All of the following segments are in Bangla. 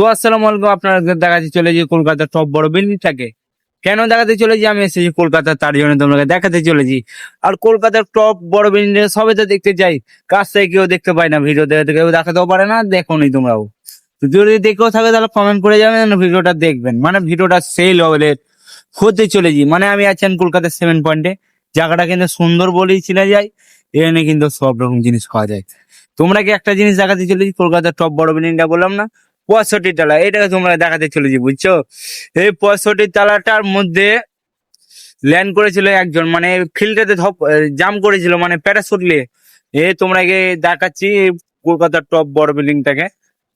তো আসসালামু আলাইকুম, আপনাদের দেখাতে চলেছি কলকাতার টপ বড় বিল্ডিংটাকে। কেন দেখাতে চলেছি? আমি এসেছি কলকাতা, তার জন্য তোমাকে দেখাতে চলেছি। আর কলকাতার টপ বড় বিল্ডিং সবে তো দেখতে চাই, কাছ থেকে কেউ দেখতে পায় না, ভিডিও দেখে কেউ দেখাতেও পারে না, দেখো নি তোমরাও। তো যদি দেখেও থাকে তাহলে কমেন্ট করে যাবেন, ভিডিওটা দেখবেন, মানে ভিডিওটা সেই লেভেলের হতে চলেছি। মানে আমি আছেন কলকাতার 7 পয়েন্টে, জায়গাটা কিন্তু সুন্দর বলেই চিনা যায়। এখানে কিন্তু সব রকম জিনিস পাওয়া যায়। তোমরা কি একটা জিনিস দেখাতে চলেছি, কলকাতার টপ বড় বিল্ডিংটা বললাম না, 65 তলা, এটাকে তোমরা দেখাতে চলেছি, বুঝছো? এই 65 তলাটার মধ্যে ল্যান্ড করেছিল একজন, মানে ফিল্ডেতে জাম্প করেছিল, মানে প্যারাশুট নিয়ে। তোমরাকে দেখাচ্ছি কলকাতার টপ বড় বিল্ডিংটাকে,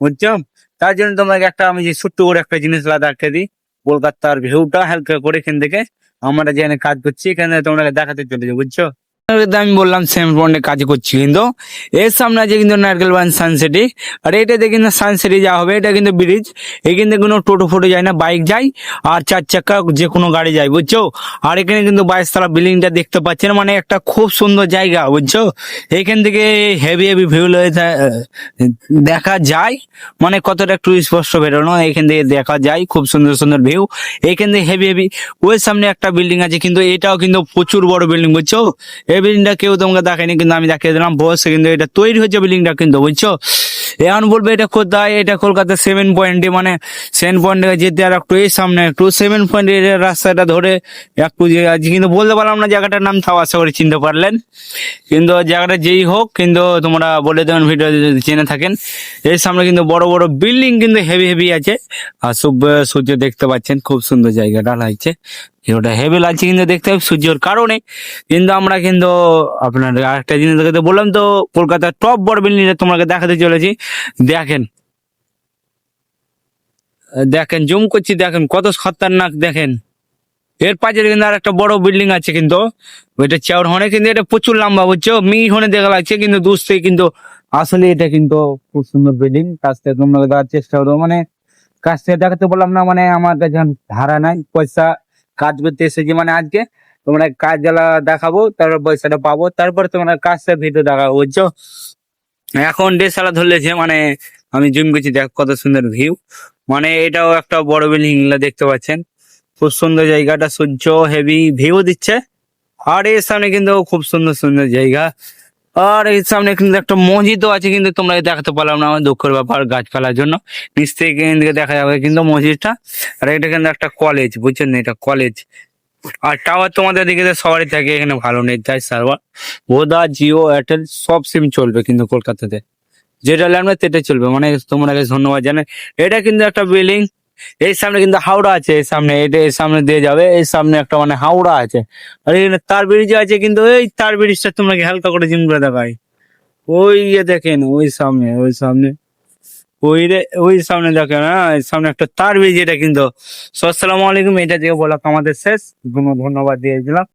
বুঝছো? তার জন্য তোমাকে আমি যে ছোট্ট করে একটা জিনিস দেখাতে দিই, কলকাতার ভিউটা হালকা করে এখান থেকে আমরা যেখানে কাজ করছি এখানে তোমাকে দেখাতে চলেছি, বুঝছো? আমি বললাম সেম বন্ডে কাজ করছি, কিন্তু এর সামনে আছে কিন্তু নারকেল বাগান সানসিটি। আর এটাতে কিন্তু সানসিটি যা হবে, এটা কিন্তু ব্রিজ। এখান থেকে কোনো টোটো ফোটো যায় না, বাইক যায় আর 4 চাকা যে কোনো গাড়ি যায়, বুঝছো? আর এখানে কিন্তু 22 তলা বিল্ডিংটা দেখতে পাচ্ছেন, মানে একটা খুব সুন্দর জায়গা, বুঝছো? এখান থেকে হেভি হেভি ভিউ দেখা যায়, মানে কতটা একটু স্পষ্ট বেরোনো, এখান থেকে দেখা যায় খুব সুন্দর সুন্দর ভিউ। এখান থেকে হেভি হেভি ওই সামনে একটা বিল্ডিং আছে, কিন্তু এটাও কিন্তু প্রচুর বড় বিল্ডিং, বুঝছো? এই বিল্ডিংটা কেউ তোমাকে দেখায়নি, কিন্তু আমি দেখিয়ে দিলাম বসে, কিন্তু এটা তৈরি হচ্ছে বিল্ডিংটা, কিন্তু বুঝছো? এখন বলবে এটা কোথায়, এটা কলকাতা 7 পয়েন্টে, মানে 7 পয়েন্টে যেতে আর একটু এই সামনে একটু 7 পয়েন্টের রাস্তাটা ধরে একটু আজ কিন্তু বলতে পারলাম না জায়গাটার নাম, তাও আশা করি চিনতে পারলেন। কিন্তু জায়গাটা যেই হোক, কিন্তু তোমরা বলে দেবেন ভিডিও যদি জেনে থাকেন। এর সামনে কিন্তু বড় বড় বিল্ডিং কিন্তু হেভি হেভি আছে। আর সূর্য দেখতে পাচ্ছেন, খুব সুন্দর জায়গাটা লাগছে, ওটা হেভি লাগছে কিন্তু দেখতে সূর্যের কারণে। কিন্তু আমরা কিন্তু আপনার আরেকটা জিনিস দেখাতে বললাম তো, কলকাতার টপ বড় বিল্ডিং তোমাকে দেখাতে চলেছি। দেখেন দেখেন জুম করছি, দেখেন কত খতরনাক, দেখেন এর পাশে কিন্তু আর একটা বড় বিল্ডিং আছে, কিন্তু ওইটা চাওর হনে, কিন্তু এটা প্রচুর লম্বা, বুঝছো? হনে দেখা লাগছে, কিন্তু দূর থেকে কিন্তু আসলে এটা কিন্তু খুব সুন্দর বিল্ডিং। কাছ থেকে তোমরা দেখার চেষ্টা করো, মানে কাছ থেকে দেখাতে বললাম না, মানে আমার কাছে এখন ধারা নাই, পয়সা কাজ করতে এসেছি, মানে আজকে তোমরা কাজ জ্বালা দেখাবো, তারপর পয়সাটা পাবো, তারপর তোমরা কাজ থেকে ভিডিও দেখাবো, বুঝছো? এখন ডেসালা ধরলেছে, মানে আমি জুম করছি, দেখ কত সুন্দর ভিউ। মানে এটাও একটা বড় বিল্ডিং দেখতে পাচ্ছেন, খুব সুন্দর জায়গাটা, সূর্য হেভি ভিউ দিচ্ছে। আর এর সামনে কিন্তু খুব সুন্দর সুন্দর জায়গা। আর এর সামনে কিন্তু একটা মসজিদও আছে, কিন্তু তোমরা দেখাতে পারলাম না, আমার দুঃখের ব্যাপার, গাছপালার জন্য। নিচ থেকে এখান থেকে দেখা যাবে কিন্তু মসজিদটা। আর এটা কিন্তু একটা কলেজ, বুঝছেন না, এটা কলেজ। আর টাওয়ার তোমাদের দিকে সবারই থাকে, এখানে ভালো নেট যায় সার্ভার। ভোদা, জিও, এয়ারটেল সব সিম চলবে কিন্তু কলকাতাতে, যেটা লাগবে সেটাই চলবে, মানে তোমরা ধন্যবাদ জানাই। এটা কিন্তু একটা বিল্ডিং। এই সামনে কিন্তু হাওড়া আছে, এই সামনে, এটা এর সামনে দিয়ে যাবে, এই সামনে একটা মানে হাওড়া আছে। আর এখানে তার ব্রিজ আছে, কিন্তু এই তার ব্রিজটা তোমরা হালকা করে জিম করে দেখাই, ওই দেখেন, ওই সামনে, ওই সামনে, ওই সামনে দেখেন, হ্যাঁ সামনে একটা তার ব্রিজ, এটা কিন্তু। আসসালামু আলাইকুম, এটা দিয়ে বলা আমাদের শেষ, ধন্যবাদ দিয়ে দিলাম।